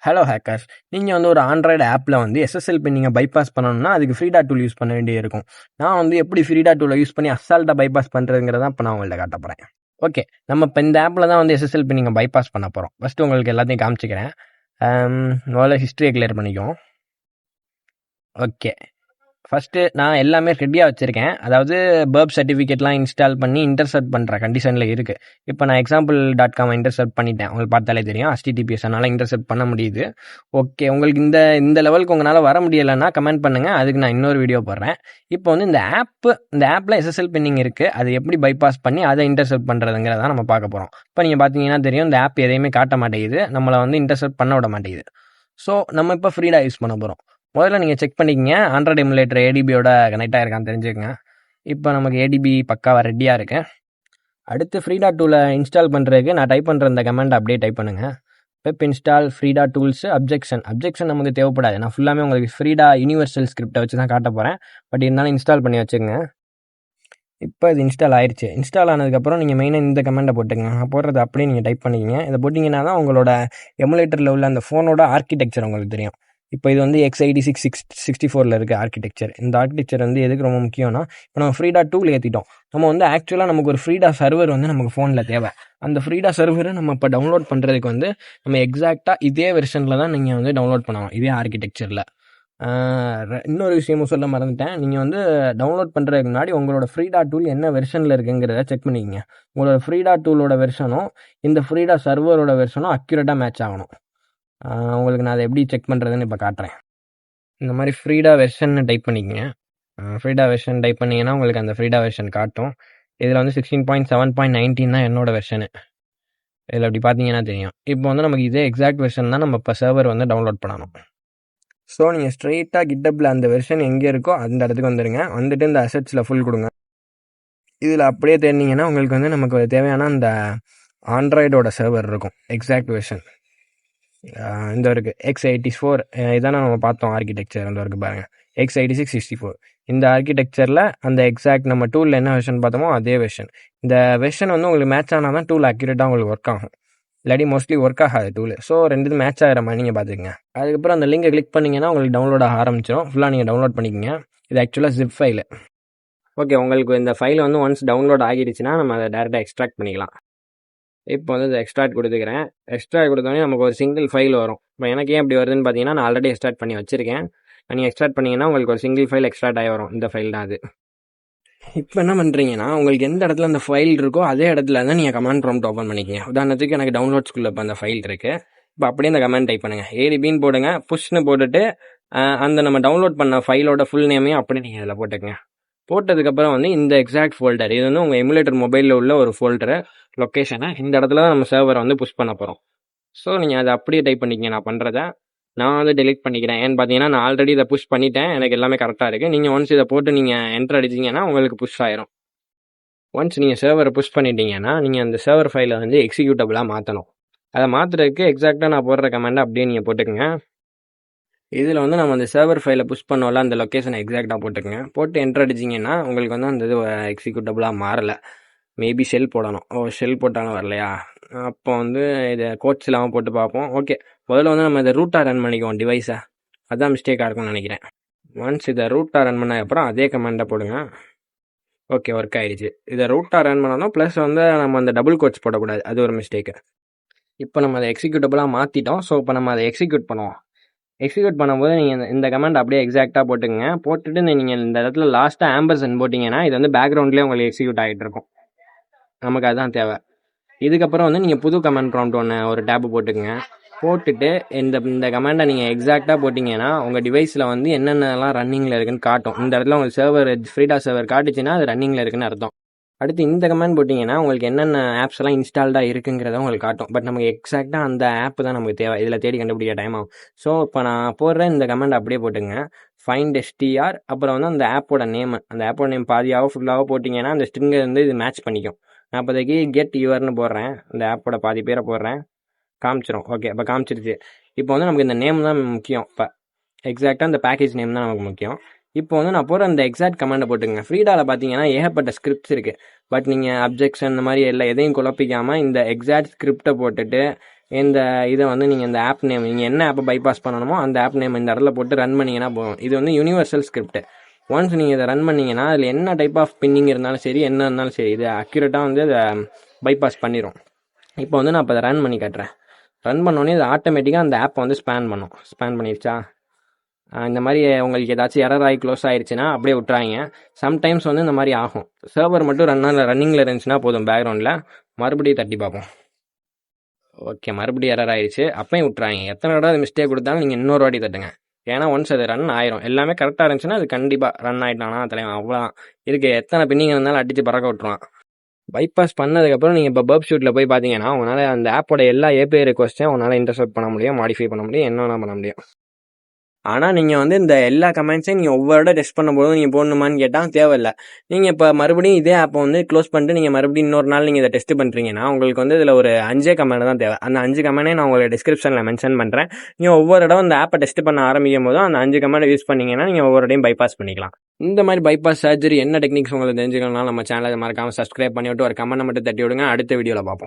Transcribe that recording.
Hello hackers, நீங்கள் வந்து ஒரு ஆண்ட்ராய்டு ஆப்பில் வந்து எஸ்எஸ்எல் பின்னிங்கை பைபாஸ் பண்ணணும்னா அதுக்கு ஃப்ரீடா டூல் யூஸ் பண்ண வேண்டிய இருக்கும். நான் வந்து எப்படி ஃப்ரீடா டூலை யூஸ் பண்ணி அசால்ட்டாக பைபாஸ் பண்ணுறதுங்கிறத இப்போ நான் உங்கள்ட்ட காட்ட போகிறேன். ஓகே, நம்ம இப்போ இந்த ஆப்பில் தான் வந்து எஸ்எஸ்எல் பின்னிங்கை பைபாஸ் பண்ண போகிறோம். ஃபஸ்ட்டு உங்களுக்கு எல்லாத்தையும் காமிச்சிக்கிறேன். முதல்ல ஹிஸ்ட்ரியை கிளியர் பண்ணிக்குவோம். ஓகே, ஃபஸ்ட்டு நான் எல்லாமே ரெடியாக வச்சுருக்கேன். அதாவது பர்ப் சர்டிஃபிகேட்லாம் இன்ஸ்டால் பண்ணி இன்டர்செப்ட் பண்ணுற கண்டிஷனில் இருக்குது. இப்போ நான் example.com இன்டர்செப்ட் பண்ணிட்டேன். உங்களுக்கு பார்த்தாலே தெரியும், HTTPS அதனால் இன்டர்செப்ட் பண்ண முடியுது. ஓகே, உங்களுக்கு இந்த லெவலுக்கு உங்களால் வர முடியலைன்னா கமெண்ட் பண்ணுங்கள், அதுக்கு நான் இன்னொரு வீடியோ போடுறேன். இப்போ வந்து இந்த ஆப்பில் SSL பின்னிங் இருக்குது, அது எப்படி பைபாஸ் பண்ணி அதை இன்டர்செப்ட் பண்ணுறதுங்கிறத நம்ம பார்க்க போகிறோம். இப்போ நீங்கள் பார்த்தீங்கன்னா தெரியும், இந்த ஆப் எதையுமே காட்ட மாட்டேங்குது, நம்மளை வந்து இன்டர்செப்ட் பண்ண விட மாட்டேங்குது. ஸோ நம்ம இப்போ ஃப்ரீடா யூஸ் பண்ண போகிறோம். முதல்ல நீங்கள் செக் பண்ணிக்கங்க, ஆண்ட்ராய்டு எமுலேட்டர் ஏடிபியோட கனெக்ட் ஆகிருக்கான்னு தெரிஞ்சுக்கங்க. இப்போ நமக்கு ஏடிபி பக்காவாக ரெடியாக இருக்கு. அடுத்து ஃப்ரீடா டூலை இன்ஸ்டால் பண்ணுறதுக்கு நான் டைப் பண்ணுற இந்த கமெண்ட் அப்படியே டைப் பண்ணுங்கள். Pep install Freeda tools objection நமக்கு தேவைப்படாது. நான் ஃபுல்லாமே உங்களுக்கு ஃப்ரீடா யூனிவர்சல் ஸ்கிரிப்டை வச்சு தான் காட்ட போகிறேன். பட் இருந்தாலும் இன்ஸ்டால் பண்ணி வச்சுக்கோங்க. இப்போ இது இன்ஸ்டால் ஆயிடுச்சு. இன்ஸ்டால் ஆனதுக்கப்புறம் நீங்கள் மெயினாக இந்த கமெண்டை போட்டுங்க. நான் போடுறது அப்படியே நீங்கள் டைப் பண்ணிக்கிங்க. இதை போட்டிங்கன்னா தான் உங்களோட எமுலேட்டரில் உள்ள அந்த ஃபோனோட ஆர்கிடெக்சர் உங்களுக்கு தெரியும். இப்போ இது வந்து x86-64 இருக்குது ஆர்கிடெக்சர். இந்த ஆர்கிடெக்சர் வந்து எதுக்கு ரொம்ப முக்கியம்னா, இப்போ நம்ம ஃப்ரீடா டூல் ஏற்றிட்டோம். நம்ம வந்து ஆக்சுவலாக நமக்கு ஒரு ஃப்ரீடா சர்வர் வந்து நமக்கு ஃபோனில் தேவை. அந்த ஃப்ரீடா சர்வரை நம்ம இப்போ டவுன்லோட் பண்ணுறதுக்கு வந்து நம்ம எக்ஸாக்டாக இதே வெர்ஷனில் தான் நீங்கள் வந்து டவுன்லோட் பண்ணணும், இதே ஆர்கிடெக்சரில். இன்னொரு விஷயமும் சொல்ல மறந்துட்டேன். நீங்கள் வந்து டவுன்லோட் பண்ணுறதுக்கு முன்னாடி உங்களோட ஃப்ரீடா டூல் என்ன வெர்ஷனில் இருக்குங்கிறத செக் பண்ணிக்கங்க. உங்களோட ஃப்ரீடா டூலோட வெர்ஷனும் இந்த ஃப்ரீடா சர்வரோட வெர்ஷனும் அக்யூரேட்டாக மேட்ச் ஆகணும். உங்களுக்கு நான் அதை எப்படி செக் பண்ணுறதுன்னு இப்போ காட்டுறேன். இந்த மாதிரி ஃப்ரீடா வெர்ஷன் டைப் பண்ணிக்கங்க. ஃப்ரீடா வெர்ஷன் டைப் பண்ணிங்கன்னா உங்களுக்கு அந்த ஃப்ரீடா வெர்ஷன் காட்டும். இதில் வந்து 16.7.19 தான் என்னோட வெர்ஷனு. இதில் அப்படி பார்த்தீங்கன்னா தெரியும். இப்போ வந்து நமக்கு இதே எக்ஸாக்ட் வெர்ஷன் தான் நம்ம இப்போ சர்வர் வந்து டவுன்லோட் பண்ணணும். ஸோ நீங்கள் ஸ்ட்ரெயிட்டாக கிட்டப்பில் அந்த வெர்ஷன் எங்கே இருக்கோ அந்த இடத்துக்கு வந்துடுங்க. வந்துட்டு இந்த அசெட்ஸில் ஃபுல் கொடுங்க. இதில் அப்படியே தேடினீங்கன்னா உங்களுக்கு வந்து நமக்கு தேவையான அந்த ஆண்ட்ராய்டோட சர்வர் இருக்கும், எக்ஸாக்ட் வெர்ஷன். இந்த இருக்குது x84, இதான நம்ம பார்த்தோம் ஆர்கிடெக்சர். இந்த இருக்குது பாருங்கள், x86-64. இந்த ஆர்கிடெக்சரில் அந்த எக்ஸாக்ட் நம்ம டூலில் என்ன வெர்ஷன் பார்த்தோமோ அதே வெர்ஷன். இந்த வெர்ஷன் வந்து உங்களுக்கு மேட்ச் ஆனால் தான் டூல் அக்யூரேட்டாக உங்களுக்கு ஒர்க் ஆகும், இல்லாட்டி மோஸ்ட்லி ஒர்க் ஆகாது டூல். ஸோ ரெண்டு மேட்ச் ஆகிற மாதிரி நீங்கள் பார்த்துக்கங்க. அதுக்கப்புறம் அந்த லிங்கை கிளிக் பண்ணிங்கன்னா உங்களுக்கு டவுன்லோட் ஆக ஆரம்பிச்சிடும். ஃபுல்லாக நீங்கள் டவுன்லோட் பண்ணிக்கோங்க. இது ஆக்சுவலாக ஜிப் ஃபைலு. ஓகே, உங்களுக்கு இந்த ஃபைல் வந்து ஒன்ஸ் டவுன்லோட் ஆகிடுச்சுன்னா நம்ம அதை டேரெக்டாக எக்ஸ்ட்ராக்ட் பண்ணிக்கலாம். இப்போ வந்து இந்த எக்ஸ்ட்ராக்ட் கொடுத்துக்கிறேன். எக்ஸ்ட்ராக்ட் கொடுத்தோடனே நமக்கு ஒரு சிங்கிள் ஃபைல் வரும். இப்போ எனக்கு ஏன் இப்படி வருதுன்னு பார்த்தீங்கன்னா, நான் ஆல்ரெடி எக்ஸ்ட்ராக்ட் பண்ணி வச்சிருக்கேன். நீங்கள் எக்ஸ்ட்ராக்ட் பண்ணிங்கன்னா உங்களுக்கு ஒரு சிங்கிள் ஃபைல் எக்ஸ்ட்ராக்ட் ஆகி வரும். இந்த ஃபைல் தான் அது. இப்போ என்ன பண்ணுறீங்கன்னா, உங்களுக்கு எந்த இடத்துல அந்த ஃபைல் இருக்கோ அதே இடத்துல தான் நீங்கள் கமாண்ட் ப்ராம்ப்ட் ஓப்பன் பண்ணிக்கங்க. உதாரணத்துக்கு எனக்கு டவுன்லோட்ஸ்குள்ளே இப்போ அந்த ஃபைல் இருக்குது. இப்போ அப்படியே அந்த கமெண்ட் டைப் பண்ணுங்கள், ஏடிபின்னு போடுங்க, புஷ்னு போட்டுட்டு அந்த நம்ம டவுன்லோட் பண்ண ஃபைலோட ஃபுல் நேமையும் அப்படியே நீங்கள் அதில் போட்டுக்கங்க. போட்டதுக்கப்புறம் வந்து இந்த எக்ஸாக்ட் ஃபோல்டர், இது வந்து உங்கள் எமுலேட்டர் மொபைலில் உள்ள ஒரு ஃபோல்டரு லொக்கேஷனை, இந்த இடத்துல தான் நம்ம சர்வரை வந்து புஷ் பண்ண போகிறோம். ஸோ நீங்கள் அதை அப்படியே டைப் பண்ணிக்கங்க. நான் பண்ணுறதை நான் வந்து டெலிட் பண்ணிக்கிறேன். ஏன்னு பார்த்தீங்கன்னா, நான் ஆல்ரெடி இதை புஷ் பண்ணிட்டேன், எனக்கு எல்லாமே கரெக்டாக இருக்குது. நீங்கள் ஒன்ஸ் இதை போட்டு நீங்கள் என்டர் அடிச்சிங்கன்னா உங்களுக்கு புஷ் ஆயிரும். ஒன்ஸ் நீங்கள் சர்வரை புஷ் பண்ணிட்டீங்கன்னா நீங்கள் அந்த சர்வர் ஃபைலை வந்து எக்ஸிக்யூட்டபிளாக மாற்றணும். அதை மாற்றுறதுக்கு எக்ஸாக்டாக நான் போடுற கமெண்டை அப்படியே நீங்கள் போட்டுக்கங்க. இதில் வந்து நம்ம அந்த சர்வர் ஃபைலை புஷ் பண்ணோம்ல, அந்த லொக்கேஷனை எக்ஸாக்டாக போட்டுக்கங்க. போட்டு என்டர் அடிச்சிங்கன்னா உங்களுக்கு வந்து அந்த இது எக்ஸிக்யூட்டபிளாக மாறலை. மேபி ஷெல் போடணும். ஷெல் போட்டாலும் வரலையா? அப்போ வந்து இதை கோட்ஸ் இல்லாமல் போட்டு பார்ப்போம். ஓகே, முதல்ல வந்து நம்ம இதை ரூட்டாக ரன் பண்ணிக்குவோம் டிவைஸை. அதுதான் மிஸ்டேக்காக இருக்கும்னு நினைக்கிறேன். ஒன்ஸ் இதை ரூட்டாக ரன் பண்ணதுக்கப்புறம் அதே கமெண்டை போடுங்க. ஓகே, ஒர்க் ஆகிடுச்சு. இதை ரூட்டாக ரன் பண்ணணும், ப்ளஸ் வந்து நம்ம அந்த டபுள் கோட்ஸ் போடக்கூடாது, அது ஒரு மிஸ்டேக்கு. இப்போ நம்ம அதை எக்ஸிக்யூட்டபிளாக மாற்றிட்டோம். ஸோ இப்போ நம்ம அதை எக்ஸிக்யூட் பண்ணுவோம். எக்ஸிக்யூட் பண்ணும்போது நீங்கள் இந்த கமெண்ட் அப்படியே எக்ஸாக்டாக போட்டுங்க. போட்டுட்டு நீங்கள் இந்த இடத்துல லாஸ்ட்டாக ஆம்பர்சன் போட்டிங்கன்னா இது வந்து பேக்ரவுண்ட்லேயே உங்களுக்கு எக்ஸிக்யூட் ஆகிட்டு இருக்கும். நமக்கு அதுதான் தேவை. இதுக்கப்புறம் வந்து நீங்கள் புது கமெண்ட் ப்ராம்ப்ட் ஒரு டேப்பு போட்டுக்கங்க. போட்டுட்டு இந்த கமெண்டை நீங்கள் எக்ஸாக்டாக போட்டிங்கன்னா உங்கள் டிவைஸில் வந்து என்னென்னலாம் ரன்னிங்கில் இருக்குன்னு காட்டும். இந்த இடத்துல உங்களுக்கு சர்வர் ஃப்ரீடா சர்வர் காட்டுச்சுன்னா அது ரன்னிங்கில் இருக்குன்னு அர்த்தம். அடுத்து இந்த கமெண்ட் போட்டிங்கன்னா உங்களுக்கு என்னென்ன ஆப்ஸ் எல்லாம் இன்ஸ்டால்டாக இருக்குங்கிறத உங்களுக்கு காட்டும். பட் நமக்கு எக்ஸாக்டாக அந்த ஆப் தான் நமக்கு தேவை. இதில் தேடி கண்டுபிடிக்க டைம் ஆகும். ஸோ இப்போ நான் போடுற இந்த கமெண்ட் அப்படியே போட்டுங்க. ஃபைண்ட் STR, அப்புறம் வந்து அந்த ஆப்போட நேம், அந்த ஆப்போட நேம் பாதியாவோ ஃபுல்லாகவோ போட்டிங்கன்னா அந்த ஸ்ட்ரிங்கை வந்து இது மேட்ச் பண்ணிக்கும். நான் இப்போதைக்கு கெட் யுவர்னு போடுறேன், அந்த ஆப்போட பாதி பேரை போடுறேன், காமிச்சிரும். ஓகே, இப்போ காமிச்சிருச்சு. இப்போ வந்து நமக்கு இந்த நேம் தான் முக்கியம். இப்போ எக்ஸாக்டாக இந்த பேக்கேஜ் நேம் தான் நமக்கு முக்கியம். இப்போ வந்து நான் போகிற அந்த எக்ஸாக்ட் கமெண்டை போட்டுங்க. ஃப்ரீடாவில் பார்த்தீங்கன்னா ஏகப்பட்ட ஸ்கிரிப்ட்ஸ் இருக்குது. பட் நீங்கள் அப்ஜெக்ஷன் இந்த மாதிரி எதையும் குழப்பிக்காமல் இந்த எக்ஸாக்ட் ஸ்கிரிப்டை போட்டுட்டு இந்த இதை வந்து நீங்கள் இந்த ஆப் நேம் நீங்கள் என்ன ஆப்பை பைபாஸ் பண்ணணுமோ அந்த ஆப் நேம் இந்த இடத்துல போட்டு ரன் பண்ணிங்கன்னா போதும். இது வந்து யூனிவர்சல் ஸ்கிரிப்ட். ஒன்ஸ் நீங்கள் இதை ரன் பண்ணிங்கன்னா அதில் என்ன டைப் ஆஃப் பின்னிங் இருந்தாலும் சரி, என்ன இருந்தாலும் சரி, இது அக்யூரேட்டாக வந்து அதை பைபாஸ் பண்ணிடும். இப்போ வந்து நான் இப்போ அதை ரன் பண்ணி காட்டுறேன். ரன் பண்ணோடனே இது ஆட்டோமேட்டிக்காக அந்த ஆப்பை வந்து ஸ்பேன் பண்ணும். ஸ்பேன் பண்ணிடுச்சா? இந்த மாதிரி உங்களுக்கு ஏதாச்சும் எரர் ஆகி க்ளோஸ் ஆகிடுச்சுன்னா அப்படியே விட்றாங்க. சம்டைம்ஸ் வந்து இந்த மாதிரி ஆகும். சர்வர் மட்டும் ரன்னிங்கில் இருந்துச்சுன்னா போதும், பேக்ரவுண்டில் மறுபடியும் தட்டி பார்ப்போம். ஓகே, மறுபடியும் எரர் ஆயிடுச்சு. அப்பயும் விட்றாங்க. எத்தனை தடவை அது மிஸ்டேக் கொடுத்தாலும் நீங்கள் இன்னொரு வாட்டி தட்டுங்க. ஏன்னா ஒன்ஸ் அது ரன் ஆயிரும். எல்லாமே கரெக்டாக இருந்துச்சுன்னா அது கண்டிப்பாக ரன் ஆகிட்டானா தலைவன் அவ்வளோதான். இதுக்கு எத்தனை பின்னிங் இருந்தாலும் அடித்து பறக்க விட்ருவான். பைபாஸ் பண்ணதுக்கப்புறம் நீங்கள் இப்போ பர்ப் ஷூட்டில் போய் பார்த்தீங்கன்னா உங்களால் அந்த ஆப்போட எல்லா ஏபிஐ ரெக்வஸ்ட்டையும் உங்களால் இன்டர்செப்ட் பண்ண முடியும், மாடிஃபை பண்ண முடியும், என்ன பண்ண முடியும். ஆனால் நீங்கள் வந்து இந்த எல்லா கமெண்ட்ஸையும் நீங்கள் ஒவ்வொரு இடம் டெஸ்ட் பண்ணும்போது நீங்கள் போடணுமான்னு கேட்டால் தேவையில்லை. நீங்கள் இப்போ மறுபடியும் இதே ஆப்பை வந்து க்ளோஸ் பண்ணிட்டு நீங்கள் மறுபடியும் இன்னொரு நாள் நீங்கள் இதை டெஸ்ட் பண்ணுறீங்கன்னா உங்களுக்கு வந்து இதில் ஒரு 5 கமெண்ட் தான் தேவை. அந்த 5 கமெண்டே நான் உங்களுக்கு டிஸ்கிரிப்ஷனில் மென்ஷன் பண்ணுறேன். நீங்கள் ஒவ்வொரு இடம் இந்த ஆப்பை டெஸ்ட் பண்ண ஆரம்பிக்கும் போதும் அந்த 5 கமெண்ட் யூஸ் பண்ணிங்கன்னா நீங்கள் ஒவ்வொரு இடையும் பைபாஸ் பண்ணிக்கலாம். இந்த மாதிரி பைபாஸ் சர்ஜரி என்ன டெக்னிக்ஸ் உங்களுக்கு தெரிஞ்சுக்கணும்னா நம்ம சேனலை மறக்காமல் சப்ஸ்கிரைப் பண்ணிவிட்டு ஒரு கமெண்ட் மட்டும் தட்டி விடுங்க. அடுத்த வீடியோவில் பார்ப்போம்.